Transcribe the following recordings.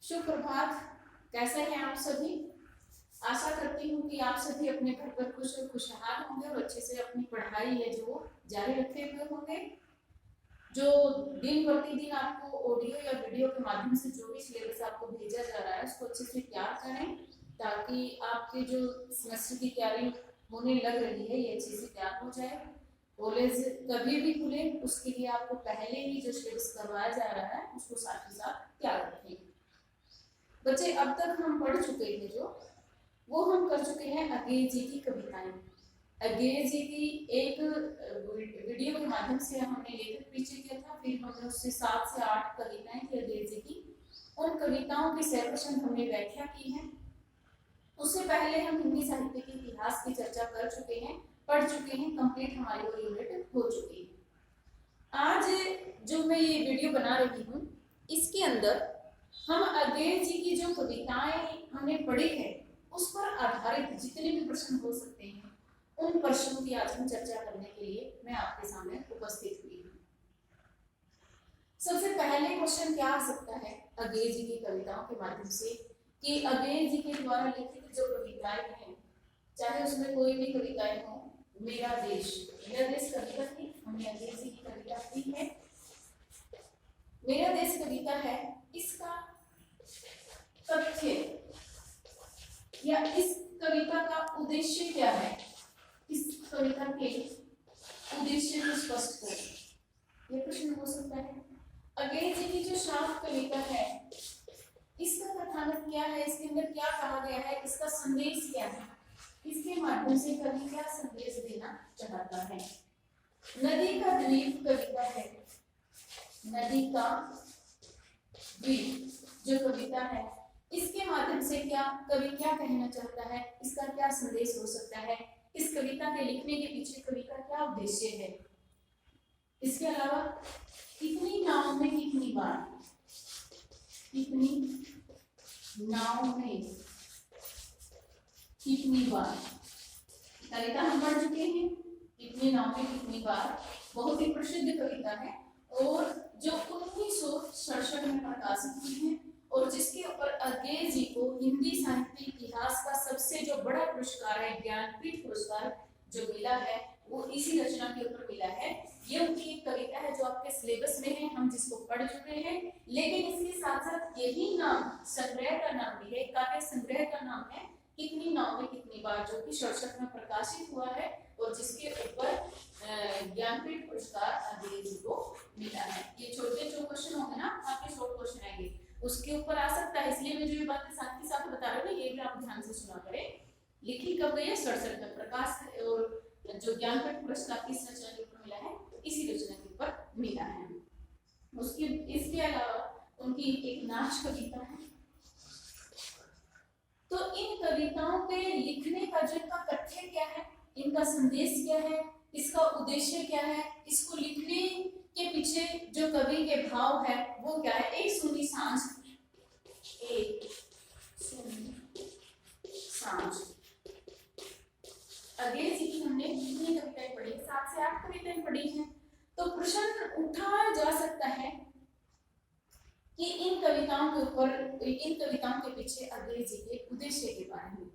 सुप्रभात। कैसे हैं आप सभी? आशा करती हूँ कि आप सभी अपने घर पर खुश और खुशहाल होंगे और अच्छे से अपनी पढ़ाई है जो जारी रखे हुए होंगे। जो दिन प्रतिदिन आपको ऑडियो या वीडियो के माध्यम से जो भी सिलेबस आपको भेजा जा रहा है उसको अच्छे से तैयार करें, ताकि आपकी जो सेमेस्टर की तैयारी होने लग रही है ये अच्छे से तैयार हो जाए। कॉलेज कभी भी खुले उसके लिए आपको पहले ही जो सिलेबस करवाया जा रहा है उसको साथ ही साथ तैयार रखें। बच्चे, अब तक हम पढ़ चुके हैं वो हम कर चुके हैं अगेय जी की कविताएं। अगेय जी की एक वीडियो के माध्यम से हमने लेखक परिचय किया था, फिर हमने उससे 7 से 8 कविताएं थी अगेय जी की। उन कविताओं की सैकशन हमने व्याख्या की है। उससे पहले हम हिंदी साहित्य के इतिहास की चर्चा कर चुके हैं, पढ़ चुके हैं, कंप्लीट हमारी वो यूनिट हो चुकी है। आज जो मैं ये वीडियो बना रही हूँ इसके अंदर हम अगेय जी की जो कविताएं हमने पढ़ी है उस पर आधारित जितने भी प्रश्न हो सकते हैं उन प्रश्नों की आज हम चर्चा करने के लिए मैं आपके सामने उपस्थित हुई हूँ। सबसे पहले क्वेश्चन क्या आ सकता है अगेय जी की कविताओं के माध्यम से कि अगेय जी के द्वारा लिखित जो कविताएं हैं, चाहे उसमें कोई भी कविताएं हो, मेरा देश कविता थी, हमने अगेय जी की कविता की है। मेरा देश कविता है, इसका तथ्य या इस कविता का उद्देश्य क्या है? इस कविता के उद्देश्य को स्पष्ट करें, ये प्रश्न हो सकता है। अगेय जी की जो शांत कविता है इसका कथानक क्या है, इसके अंदर क्या कहा गया है, इसका संदेश क्या है, इसके माध्यम से कवि क्या संदेश देना चाहता है। नदी का द्वीप कविता है, नदी का द्वीप जो कविता है इसके माध्यम से क्या कवि क्या कहना चाहता है, इसका क्या संदेश हो सकता है, इस कविता के लिखने के पीछे कवि का क्या उद्देश्य है। इसके अलावा कितनी नाव में कितनी बार, कितनी नाव में कितनी बार कविता हम पढ़ चुके हैं। कितनी नाव में कितनी बार बहुत ही प्रसिद्ध कविता है और जो 1967 में प्रकाशित हुई है और जिसके ऊपर अगेय जी को हिंदी साहित्य इतिहास का सबसे जो बड़ा पुरस्कार है ज्ञानपीठ पुरस्कार जो मिला है वो इसी रचना के ऊपर मिला है। ये उनकी एक कविता है जो आपके सिलेबस में है, हम जिसको पढ़ चुके हैं, लेकिन इसके साथ साथ यही नाम संग्रह का नाम भी है, काव्य संग्रह का नाम है कितनी नाव में कितनी बार, जो कि 67 में प्रकाशित हुआ है और जिसके ऊपर ज्ञानपीठ पुरस्कार अगेय जी को मिला है। ये छोटे जो क्वेश्चन होंगे ना आपके शॉर्ट क्वेश्चन आएंगे उसके ऊपर आ सकता है, इसलिए मैं जो ये बातें साथ के साथ बता रही हूँ ये भी आप ध्यान से सुना करें। लिखी कब गई है? 67 में प्रकाश और जो ज्ञानपीठ पुरस्कार किस रचना के ऊपर मिला है? इसी रचना के ऊपर मिला है। उसके इसके अलावा उनकी एक नाच कविता है। तो इन कविताओं के लिखने का जो इनका तथ्य क्या है, इनका संदेश क्या है, इसका उद्देश्य क्या है, इसको लिखने के पीछे जो कवि के भाव है वो क्या है। एक सुनी सांझ, एक सुनी सांझ अगेय जी की हमने कितनी कविताएं पढ़ी? 7 से 8 कविताएं पढ़ी हैं। तो प्रश्न उठाया जा सकता है कि इन कविताओं के ऊपर, इन कविताओं के पीछे अगेय जी के उद्देश्य के बारे में।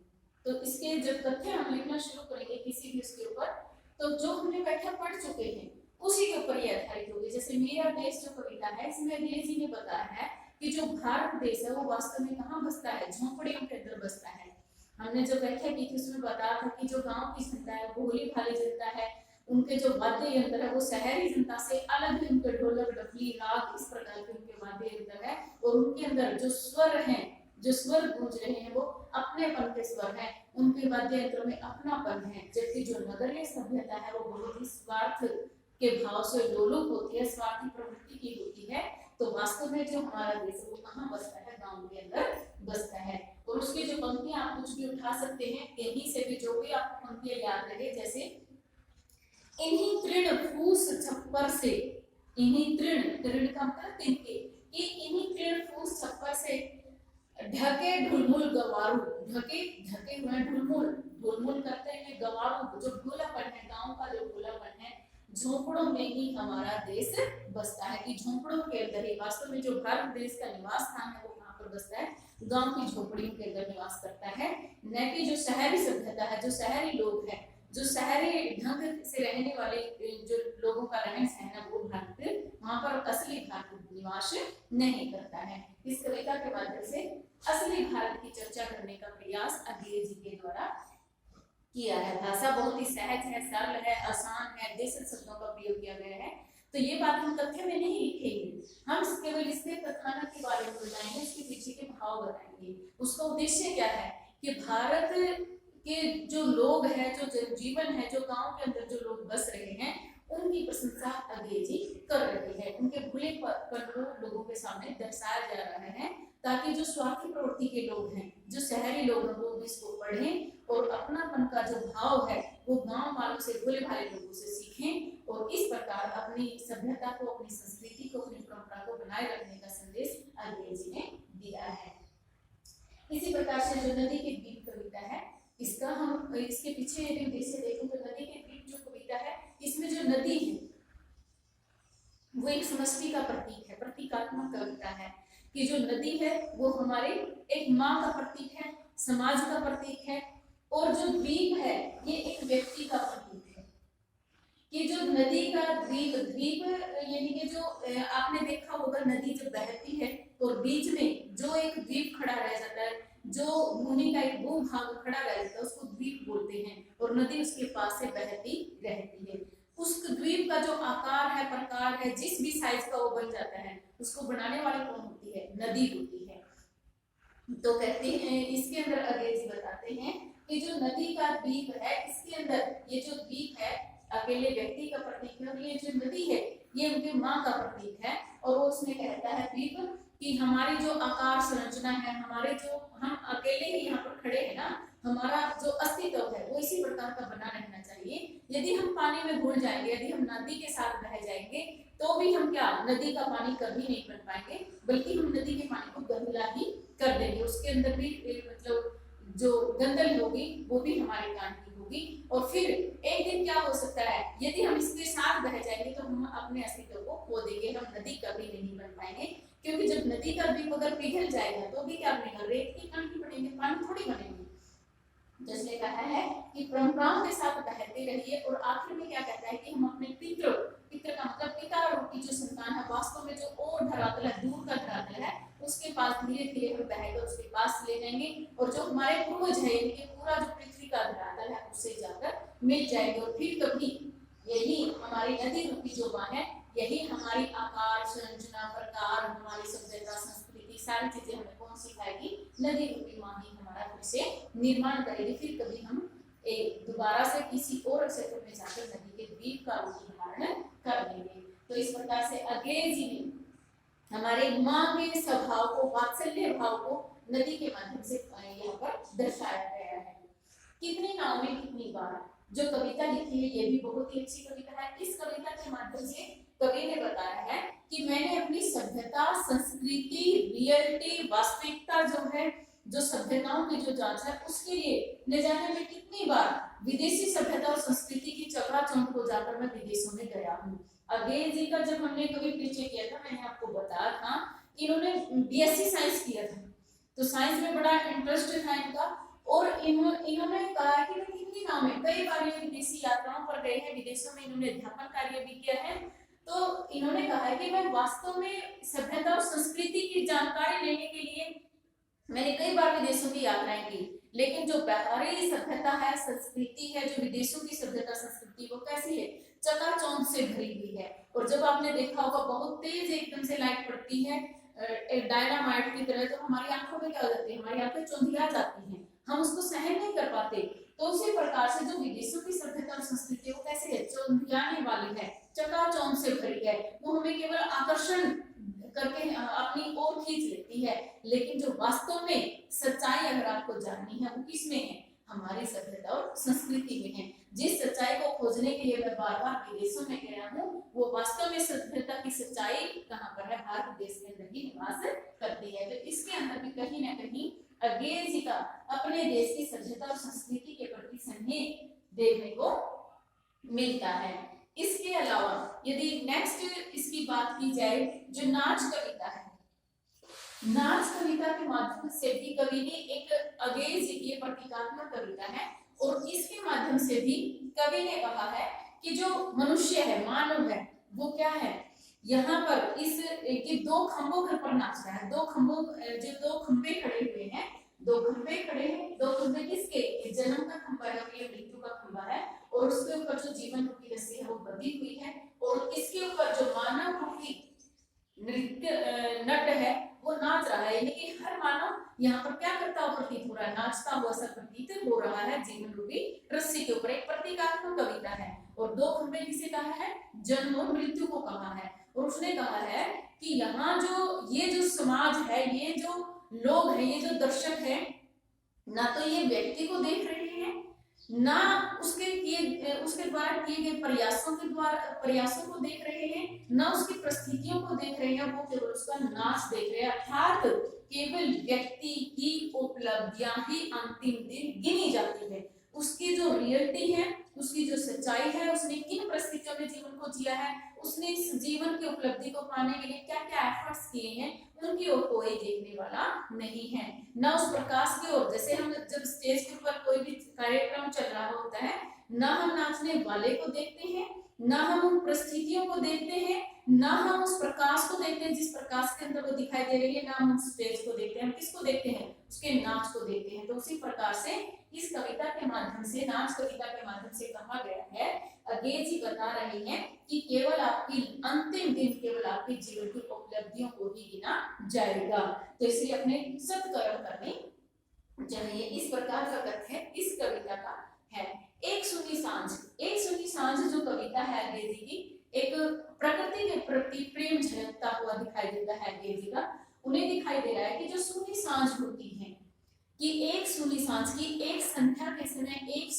तो इसके जब तथ्य हम लिखना शुरू करेंगे किसी भी उसके ऊपर, तो जो हमने व्याख्या पढ़ चुके हैं उसी के ऊपर ये आधारित होगी। जैसे मेरा देश जो कविता है इसमें अगेय जी ने बताया है कि जो भारत देश है वो वास्तव में कहाँ बसता है? झोंपड़ियों के अंदर बसता है। हमने जो व्याख्या की थी उसमें बताया था कि जो गांव की जनता है, भोली भाली जनता है, उनके जो वाद्य यंत्र है वो शहरी जनता से अलग है। उनके ढोलक, डफली, राग इस प्रकार के उनके वाद्य यंत्र है और उनके अंदर जो स्वर हैं, जो स्वर गूंज रहे हैं वो अपनेपन के स्वर हैं, उनके वाद्य यंत्र में अपनापन है। जबकि जो नगरीय सभ्यता है वो बहुत ही स्वार्थ के भाव से लोलुप होती है, स्वार्थी प्रवृत्ति की होती है। तो वास्तव में जो हमारा देश है वो कहाँ बसता है? गांव के अंदर बसता है। और उसकी जो पंक्तियां आप कुछ भी उठा सकते हैं, यहीं से भी जो भी आपको पंक्तियां याद रहे, जैसे इन्हीं तृण फूस छप्पर से, इन्हीं तृण, तृण का मतलब तिनके, कि इन्हीं तृण फूस छप्पर से ढके ढुलमुल गवारू, ढके ढके हुए ढुलमुल, ढुलमुल करते हुए गवारू, जो भोलापन है, गांव का जो भोलापन है, झोंपड़ों में ही हमारा देश बसता है। कि झोंपड़ों के अंदर ही वास्तव में जो भारत देश का निवास स्थान है वो कहाँ पर बसता है, गांव की झोपड़ियों के अंदर निवास करता है, न कि जो शहरी सभ्यता है, जो शहरी लोग हैं, जो शहरी ढंग से रहने वाले जो लोगों का रहन सहन है, वो भारत वहां पर असली भारत निवास नहीं करता है। इस कविता के माध्यम से असली भारत की चर्चा करने का प्रयास अगले जी के द्वारा किया है। भाषा बहुत ही सहज है, सरल है, आसान है, देशज शब्दों का प्रयोग किया गया है। तो ये बात हम तथ्य में नहीं लिखेंगे, हम केवल इसके कथानक के बारे में बताएंगे, इसके पीछे के भाव बताएंगे। उसका उद्देश्य क्या है कि भारत के जो लोग हैं, जो जीवन है, जो गांव के अंदर जो लोग बस रहे हैं, उनकी प्रशंसा अंग्रेजी कर रही है, उनके भूलेपन को लोगों के सामने दर्शाया जा रहा है, ताकि जो स्वार्थी प्रवृत्ति के लोग हैं, जो शहरी लोग हैं, वो भी इसको पढ़ें और अपनापन का जो भाव है वो गांव वालों से, भोले भाले लोगों से सीखें और इस प्रकार अपनी सभ्यता को, अपनी संस्कृति को, अपनी परंपरा को बनाए रखने का संदेश अंग्रेजी ने दिया है। इसी प्रकार से जो नदी के द्वीप कविता है, इसका हम इसके पीछे यदि उद्देश्य देखें तो नदी के द्वीप जो कविता है, इसमें जो नदी है वो एक समष्टि का प्रतीक है, प्रतीकात्मक कविता है कि जो नदी है वो हमारे एक माँ का प्रतीक है, समाज का प्रतीक है, और जो द्वीप है ये एक व्यक्ति का प्रतीक है। कि जो नदी का द्वीप, द्वीप यानी कि जो आपने देखा होगा नदी जब बहती है और बीच में जो एक द्वीप खड़ा रह जाता है, जो भूमि का एक भूभाग खड़ा रह जाता है, उसको द्वीप बोलते हैं, और नदी उसके पास से बहती रहती है। उस द्वीप का जो आकार है, प्रकार है, जिस भी साइज का वो बन जाता है, उसको बनाने वाली कौन होती है? नदी होती है। तो कहते हैं, इसके अंदर अंग्रेजी बताते हैं कि जो नदी का द्वीप है, इसके अंदर ये जो द्वीप है अकेले व्यक्ति का प्रतीक है, और ये जो नदी है ये उनके माँ का प्रतीक है। और वो उसमें कहता है द्वीप कि हमारी जो आकार संरचना है, हमारे जो हम अकेले ही यहाँ पर खड़े हैं ना, हमारा जो अस्तित्व है वो इसी प्रकार का बना रहना चाहिए। यदि हम पानी में घुल जाएंगे, यदि हम नदी के साथ बह जाएंगे, तो भी हम क्या नदी का पानी कभी नहीं बन पाएंगे, बल्कि हम नदी के पानी को गंदला ही कर देंगे। उसके अंदर भी मतलब जो गंदल होगी वो भी हमारे कान की होगी, और फिर एक दिन क्या हो सकता है, यदि हम इसके साथ बह जाएंगे तो हम अपने अस्तित्व को खो देंगे, हम नदी कभी नहीं बन पाएंगे। क्योंकि जब नदी का द्वीप अगर पिघल जाएगा तो भी क्या बनेगा? रेत के कण ही बनेंगे, पानी थोड़ी बनेंगे। जिसने कहा है कि परंपराओं के साथ बहते रहिए, और आखिर में क्या कहता है कि हम अपने पितृ का मतलब पिता की जो संतान है, वास्तव में जो और धरातल है, दूर का धरातल है, उसके पास धीरे धीरे हम बहकर उसके पास ले जाएंगे, और जो हमारे पूर्वज है, इनके पूरा जो पृथ्वी का धरातल है उससे जाकर मिल जाएंगे, और फिर कभी यही हमारी नदी रूपी जो माँ है, यही हमारी आकार संरचना, प्रकार, हमारी सभ्यता, संस्कृति, सारी चीजें हमें कौन सिखाएगी? नदी रूपी माँ ही हमारा फिर से निर्माण करेगी। फिर कभी हम एक दोबारा से किसी और क्षेत्र में जाकर नदी के द्वीप का रूप धारण कर लेंगे। तो इस प्रकार से अंग्रेजी में हमारे माँ के स्वभाव को, वात्सल्य भाव को नदी के माध्यम से यहाँ पर दर्शाया गया है। कितने नाव में कितनी बार जो कविता लिखी है, ये भी बहुत ही अच्छी कविता है। इस कविता के माध्यम से कवि ने बताया है कि मैंने अपनी सभ्यता, संस्कृति, रियलिटी, वास्तविकता जो है, जो सभ्यताओं की जो जांच है, उसके लिए ले जाने में कितनी बार विदेशी सभ्यता और संस्कृति की चकाचौंध को जाकर मैं विदेशों में गया हूँ। अंग्रेजी का जब हमने कभी परिचय किया था, मैंने आपको बताया था कि इन्होंने बीएससी साइंस किया था, तो साइंस में बड़ा इंटरेस्ट था इनका, और इन्होंने कहा कि मैं कितनी नाम है, कई बार ये विदेशी यात्राओं पर गए हैं, विदेशों में इन्होंने अध्यापन कार्य भी किया है। तो इन्होंने कहा है कि मैं वास्तव में सभ्यता और संस्कृति की जानकारी लेने के लिए मैंने कई बार विदेशों की यात्राएं की, लेकिन जो बाहरी सभ्यता है, संस्कृति है, जो विदेशों की सभ्यता संस्कृति, वो कैसी है? चकाचौंध से भरी हुई है। और जब आपने देखा होगा बहुत तेज एकदम से लाइट पड़ती है, एक डायनामाइट की तरह, तो हमारी आंखों में क्या हो जाती है? हमारी आंखें चौंधिया जाती हैं, हम उसको सहन नहीं कर पाते। तो उसी प्रकार से जो विदेशों की सभ्यता और संस्कृति वो कैसे है? चौंधियाने वाली है, चकाचौंध से भरी है, वो हमें केवल आकर्षण करके अपनी ओर खींच लेती है, लेकिन जो वास्तव में सच्चाई अगर आपको जाननी है वो किसमें है? हमारी सभ्यता और संस्कृति में है। जिस सच्चाई को खोजने के लिए मैं बार बार विदेशों में गया हूँ, वो वास्तव में सभ्यता की सच्चाई कहाँ पर है? भारत देश के अंदर ही निवास करती है। तो इसके अंदर भी कहीं ना कहीं अंग्रेजी का अपने देश की सभ्यता और संस्कृति के प्रति स्नेह देखने को मिलता है। इसके अलावा यदि नेक्स्ट इसकी बात की जाए, जो नाच कविता है, नाच कविता के माध्यम से भी कवि ने एक अगेज, ये प्रतीकात्मक कविता है, और इसके माध्यम से भी कवि ने कहा है कि जो मनुष्य है, मानव है, वो क्या है, यहाँ पर इस कि दो खंभों के ऊपर नाच रहा है। दो खंभों, जो दो खंभे खड़े हुए हैं, दो खंभे खड़े हैं। दो खंभे किसके? जन्म का खंभा है और ये मृत्यु का खंभा है, और उसके ऊपर जो जीवन रूपी रस्सी है वो बंधी हुई है, और इसके ऊपर जो मानव रूपी नृत्य नट है वो नाच रहा है। यानी कि हर मानव यहाँ पर क्या करता हुआ प्रतीत हो रहा है, नाचता हुआ सा प्रतीत हो रहा है जीवन रूपी रस्सी के ऊपर। एक प्रतीकात्मक कविता है। और दो खंभे किसे कहा है? जन्म और मृत्यु को कहा है। और उसने कहा है कि यहाँ जो ये जो समाज है, ये जो लोग हैं, ये जो दर्शक है, ना तो ये व्यक्ति को देख रहे हैं, ना उसके द्वारा किए गए प्रयासों को देख रहे हैं, ना उसकी परिस्थितियों को देख रहे हैं, वो केवल उसका नाच देख रहे हैं। अर्थात केवल व्यक्ति की उपलब्धियां ही अंतिम दिन गिनी जाती है। उसकी जो रियलिटी है, उसकी जो सच्चाई है, उसने किन परिस्थितियों में जीवन को जिया है, उसने इस जीवन की उपलब्धि को पाने के लिए क्या क्या एफर्ट्स किए हैं, उनकी ओर कोई देखने वाला नहीं है। ना उस प्रकाश की ओर, जैसे हम जब स्टेज के ऊपर कोई भी कार्यक्रम चल रहा होता है, ना हम नाचने वाले को देखते हैं, ना हम उन परिस्थितियों को देखते हैं, ना हम उस प्रकाश को देखते हैं जिस प्रकाश के अंदर वो दिखाई दे रही है, ना हम स्टेज को देखते हैं। हम किसको देखते हैं? उसके नाच को देखते हैं। तो उसी प्रकार से इस कविता के माध्यम से, नाच कविता के माध्यम से कहा गया है, अगेज जी बता रहे हैं कि केवल आपकी अंतिम दिन केवल आपके जीवन की उपलब्धियों को ही गिना जाएगा। तो इसलिए अपने सत्कर्म करने चाहिए। इस प्रकार का कथ्य इस कविता का है। एक सुनी सांझ जो कविता है अगेज जी की, एक प्रकृति के प्रति प्रेम झलकता हुआ दिखाई देता है अगेज जी का। उन्हें दिखाई दे रहा है कि जो सुनी सांझ होती है, कि एक सुनी सांझ की एक संध्या के समय, एक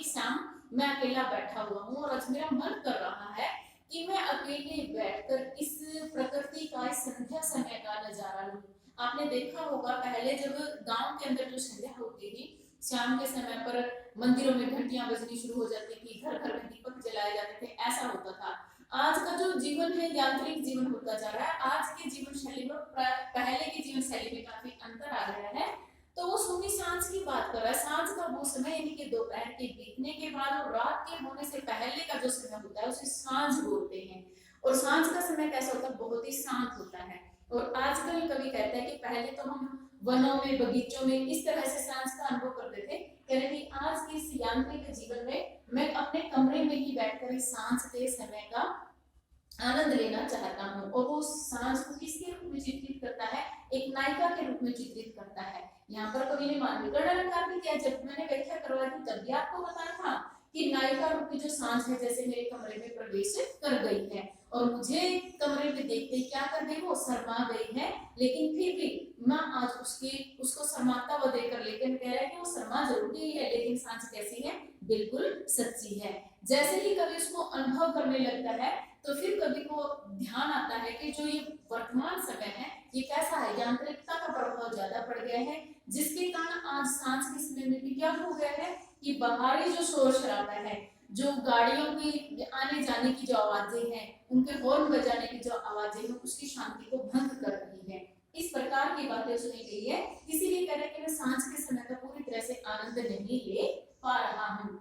शाम मैं अकेला बैठा हुआ हूँ, और आज मेरा मन कर रहा है कि मैं अकेले बैठकर इस प्रकृति का, इस संध्या समय का नजारा लूं। आपने देखा होगा पहले जब गांव के अंदर जो संध्या होती थी, शाम के समय पर मंदिरों में घंटियां बजनी शुरू हो जाती थी, घर घर में दीपक जलाए जाते थे, ऐसा होता था। आज का जो जीवन है, यांत्रिक जीवन होता जा रहा है। आज के जीवन शैली में पहले की जीवन शैली में काफी अंतर आ गया है। तो वो सुनी सांझ की बात कर रहा है। सांझ का वो समय, यानी कि दोपहर के बीतने के बाद और रात के होने से पहले का जो समय होता है, उसे सांझ बोलते हैं। और सांझ का समय कैसा होता है? बहुत ही शांत होता है। और आजकल कवि कहता है कि पहले तो हम वनों में, बगीचों में इस तरह से सांझ का अनुभव करते थे, कह रहे कि आज के इस यांत्रिक जीवन में मैं अपने कमरे में ही बैठकर इस सांझ के समय का आनंद लेना चाहता हूँ। और वो सांझ को किसके रूप में चित्रित करता है? एक नायिका के रूप में चित्रित करता है। यहाँ पर कवि ने मानवीकरण अलंकार भी किया। जब मैंने व्याख्या करवाई थी तब भी आपको बताया था कि नायिका रूपी जो सांझ है, जैसे मेरे कमरे में प्रवेश कर गई है और मुझे कमरे में देखते क्या कर गई, वो शर्मा गई है, लेकिन फिर भी मैं आज उसको शर्माता हुआ देखकर, लेकिन कह रहा है कि वो शर्मा जरूर गई है, लेकिन सांझ कैसी है? बिल्कुल सच्ची है। जैसे ही कवि उसको अनुभव करने लगता है, तो फिर कवि को ध्यान आता है कि जो ये वर्तमान समय है, ये कैसा है? यांत्रिकता का प्रभाव ज्यादा पड़ गया है, जिसके कारण आज सांझ के समय में भी क्या हो गया है कि बाहरी जो शोर शराबा है, जो गाड़ियों की आने जाने की जो आवाजें हैं, उनके हॉर्न बजाने की जो आवाजें हैं, उसकी शांति को भंग कर रही है। इस प्रकार की बातें सुनी गई है। इसीलिए कह रहे कि मैं सांझ के समय का पूरी तरह से आनंद नहीं ले पा रहा हूँ।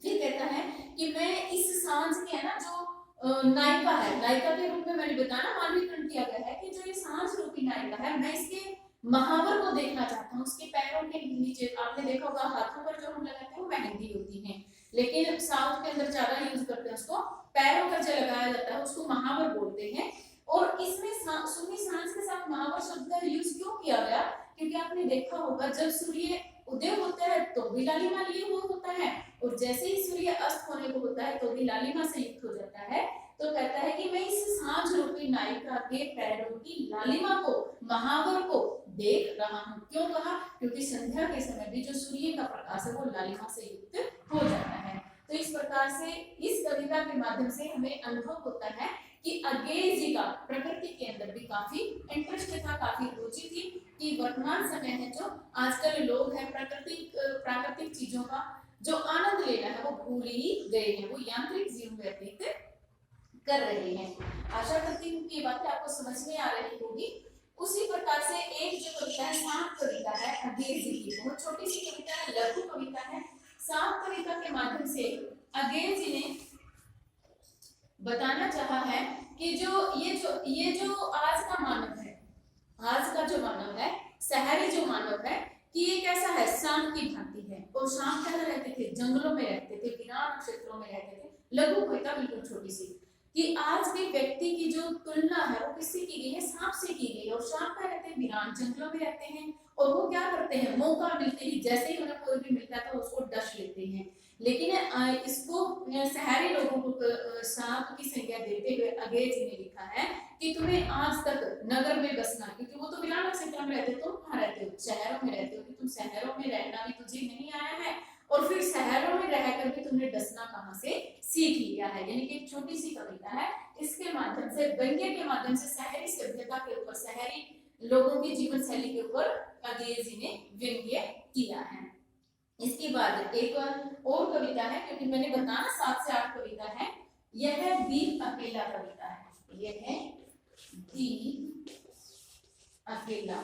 फिर कहता है कि मैं इस सांझ के, है ना, जो नायिका है, नायिका के रूप में मैंने बताया, मानवीकरण किया गया है कि जो ये सांझ रूपी नायिका है, मैं इसके महावर को देखना चाहता हूँ। उसके पैरों के नीचे आपने देखा होगा, हाथों पर जो हम लगाते हैं वो मेहंदी होती है, लेकिन साउथ के अंदर ज्यादा यूज करते हैं उसको, पैरों पर जो लगाया जाता है उसको महावर बोलते हैं। और इसमें सुनी सांझ के साथ महावर शब्द का यूज क्यों किया गया? क्योंकि आपने देखा होगा जब सूर्य उदय होता है तो भी लालिमा लिए हुआ होता है, और जैसे ही सूर्य अस्त होने को होता है तो भी लालिमा से युक्त हो जाता है। तो कहता है कि मैं इस सांझ रूपी नायिका के पैरों की लालिमा को, महावर को देख रहा हूँ। क्यों कहा? क्योंकि संध्या के समय भी जो सूर्य का प्रकाश है वो लालिमा से युक्त हो जाता है। तो इस प्रकार से इस कविता के माध्यम से हमें अनुभव होता है कि अगेज जी का प्रकृति के अंदर भी काफी इंटरेस्ट था, काफी रुचि थी कि वर्तमान समय है जो आजकल लोग हैं, प्राकृतिक चीजों का जो आनंद लेना है वो भूल ही गए हैं, वो यांत्रिक जीवन व्यतीत कर रहे हैं। आशा करती हूँ कि ये बातें आपको समझ में आ रही होगी। उसी प्रकार से एक जो कविता है सांप कविता है अगेज जी की, बहुत छोटी सी कविता है, लघु कविता है। सांप कविता के माध्यम से अगेज जी ने बताना चाहा है कि ये जो आज का मानव है, आज का जो मानव है, शहरी जो मानव है, कि ये कैसा है, सांप की भांति है। और सांप कहाँ रहते थे, जंगलों में रहते थे, वीरान क्षेत्रों में रहते थे। लघु कविता बिल्कुल छोटी सी, कि आज के व्यक्ति की जो तुलना है वो किससे की गई है, सांप से की गई है। और सांप क्या रहते हैं, वीरान जंगलों में रहते हैं, और वो क्या करते हैं, मौका मिलते ही जैसे ही उन्हें कोई भी मिलता है तो उसको डस लेते हैं। लेकिन इसको शहरी लोगों को सांप की संज्ञा देते हुए अगेज ने लिखा है कि तुम्हें आज तक नगर में बसना, क्योंकि वो तो वीरान क्षेत्र में रहते, तुम कहाँ रहते हो, शहरों में रहते हो, कि तुम शहरों में रहना भी तुझे नहीं आया है, और फिर शहरों में रहकर भी तुमने डसना कहाँ से सीख लिया है। यानी कि एक छोटी सी कविता है, इसके माध्यम से, व्यंग्य के माध्यम से शहरी सभ्यता के ऊपर, शहरी लोगों की जीवन शैली के ऊपर अगेज जी ने व्यंग्य किया है। इसके बाद एक और कविता है, क्योंकि मैंने बताया 7 से 8 कविता है, यह है दीप अकेला कविता है, यह है दीप अकेला।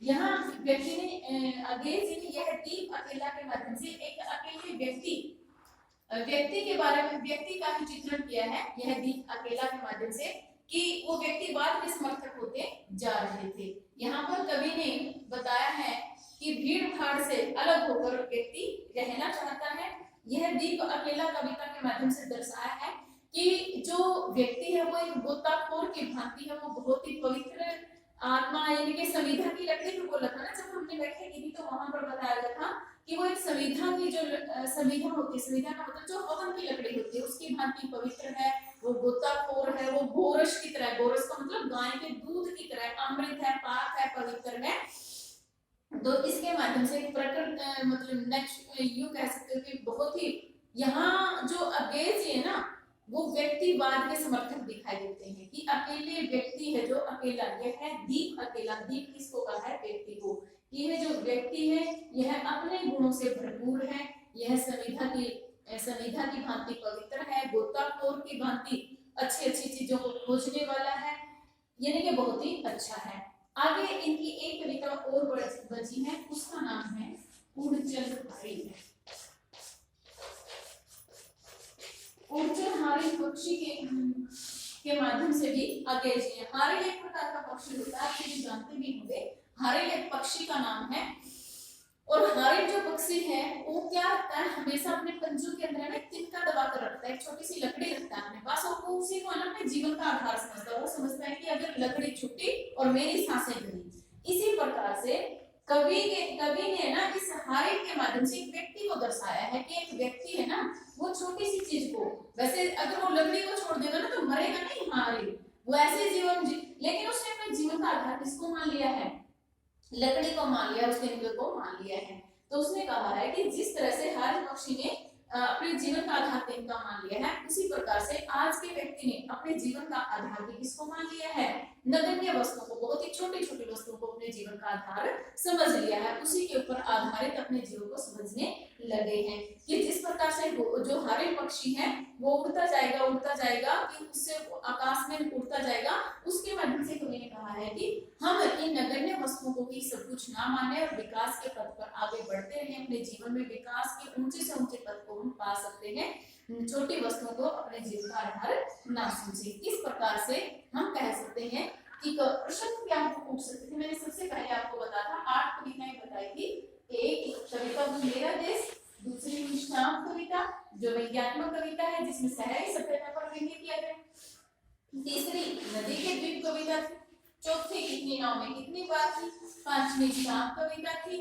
यहाँ व्यक्ति ने अगेज जी ने यह दीप अकेला के माध्यम से एक अकेले व्यक्ति के बारे में, व्यक्ति का ही चित्रण किया है, यह दीप अकेला के माध्यम से, कि वो व्यक्तिवाद के समर्थक होते जा रहे थे। यहाँ पर कवि ने बताया है कि भीड़ भाड़ से अलग होकर व्यक्ति रहना चाहता है। यह दीप अकेला कविता के माध्यम से दर्शाया है कि जो व्यक्ति है वो एक गोताखोर की भांति है, वो बहुत ही पवित्र आत्मा, यानी कि संविधा की लकड़ी को बोला था ना जब हमने व्याख्या की थी, तो वहां पर बताया गया था कि वो एक संविधा की जो संविधा होती है, संविधा का मतलब जो हवन की लकड़ी होती है उसकी भांति पवित्र है, वो गोताखोर है, वो गोरस की तरह, गोरस का मतलब गाय के दूध की तरह अमृत है, पाक है, पवित्र है। तो इसके माध्यम से प्रकृति मतलब यूं कह सकते हो कि बहुत ही, यहाँ जो अगेज है ना वो व्यक्तिवाद के समर्थक दिखाई देते हैं, कि अकेले व्यक्ति है जो अकेला, यह है दीप अकेला। दीप किसको कहा है, व्यक्ति को। यह जो व्यक्ति है यह अपने गुणों से भरपूर है, यह संविधा की भांति पवित्र है, गोताखोर की भांति अच्छी अच्छी चीजों को खोजने वाला है, यानी कि बहुत ही अच्छा है। आगे इनकी एक कविता और बची है, उसका नाम है उड़चल हारिन। उड़चल हारिन पक्षी के माध्यम से भी अगेज है। हारिन एक प्रकार का पक्षी होता है, आप ये जानते भी होंगे, हारिन एक पक्षी का नाम है। और हारिन जो पक्षी है वो क्या रखता है, हमेशा अपने पंजों के अंदर में तिनका दबा कर रखता है, एक छोटी सी लकड़ी रखता है अपने पास, और वो उसी को अपने जीवन का आधार समझता है। वो समझता है कि अगर लकड़ी छूटी और मेरी सांसें गई। इसी प्रकार से कवि ने ना इस हारिन के माध्यम से एक व्यक्ति को दर्शाया है कि एक व्यक्ति है ना वो छोटी सी चीज को, वैसे अगर वो लकड़ी को छोड़ देगा ना तो मरेगा नहीं हारिन, वो ऐसे जीवन लेकिन उसने अपने जीवन का आधार किसको मान लिया है, लकड़ी को मान लिया, उसके निकल को मान लिया है। तो उसने कहा है कि जिस तरह से हारिन पक्षी ने अपने जीवन का आधार तिनका मान लिया है, उसी प्रकार से आज के व्यक्ति ने अपने जीवन का आधार भी किसको मान लिया है, नगण्य वस्तुओं को, बहुत ही छोटी छोटी वस्तुओं को अपने जीवन का आधार समझ लिया है, उसी के ऊपर आधारित अपने जीवन को समझने लगे हैं। कि जिस प्रकार से जो हारिन पक्षी है वो उड़ता जाएगा कि उससे आकाश में उड़ता जाएगा, उसके माध्यम से कवि ने कहा है कि हम इन नगण्य वस्तुओं को भी सब कुछ ना माने और विकास के पथ पर आगे बढ़ते रहें, अपने जीवन में विकास के ऊंचे से ऊंचे पथ को हम पा सकते हैं, छोटी वस्तुओं को अपने जीवन का आधार ना समझे। इस प्रकार से हम कह सकते हैं कि प्रश्न क्या आपको पूछ सकते थे। मैंने सबसे पहले आपको बताया था 8 कविताएं बताई थी। एक कविता मेरा देश, दूसरी निष्ठांत कविता जो वैज्ञानिक कविता है जिसमें शहरी सभ्यता पर व्यंग्य किया गया, तीसरी नदी के द्वीप कविता थी, चौथी कितनी नाव में कितनी बार थी, पांचवी शाम कविता थी,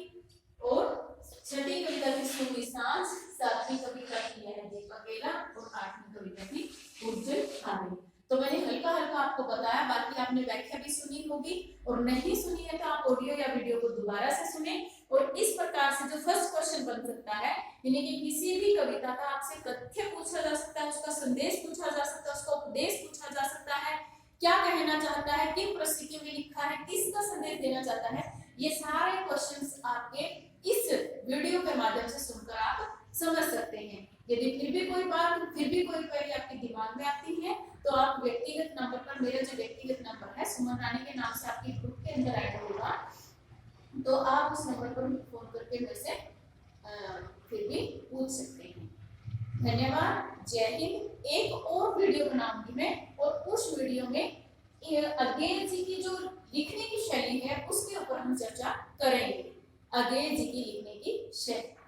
और छठी कविता थी सूर्य सांझ, सातवीं कविता थी यह दीप अकेला, और 8वीं कविता थी उड़चल हारिन। तो मैंने हल्का हल्का आपको बताया, बाकी आपने व्याख्या भी सुनी होगी, और नहीं सुनी है तो आप ऑडियो या वीडियो को दोबारा से सुने। और इस प्रकार से जो फर्स्ट क्वेश्चन बन सकता है, यानी कि किसी भी कविता का आपसे तथ्य पूछा जा सकता है, उसका संदेश पूछा जा सकता है, उसका उपदेश पूछा जा सकता है, क्या कहना चाहता है, किन परिस्थितियों में लिखा है, किसका संदेश देना चाहता है, ये सारे क्वेश्चंस आपके इस वीडियो के माध्यम से सुनकर आप समझ सकते हैं। यदि फिर भी कोई क्वेरी आपके दिमाग में आती है तो आप व्यक्तिगत नंबर पर, मेरा जो व्यक्तिगत नंबर है सुमन रानी के नाम से आपकी के अंदर ऐड होगा, तो आप उस नंबर पर फोन करके मेरे से फिर भी पूछ सकते हैं। धन्यवाद, जय हिंद। एक और वीडियो बनाऊंगी मैं, और उस वीडियो में अज्ञेय जी की जो लिखने की शैली है उसके ऊपर हम चर्चा करेंगे। अज्ञेय जी की लिखने की शैली।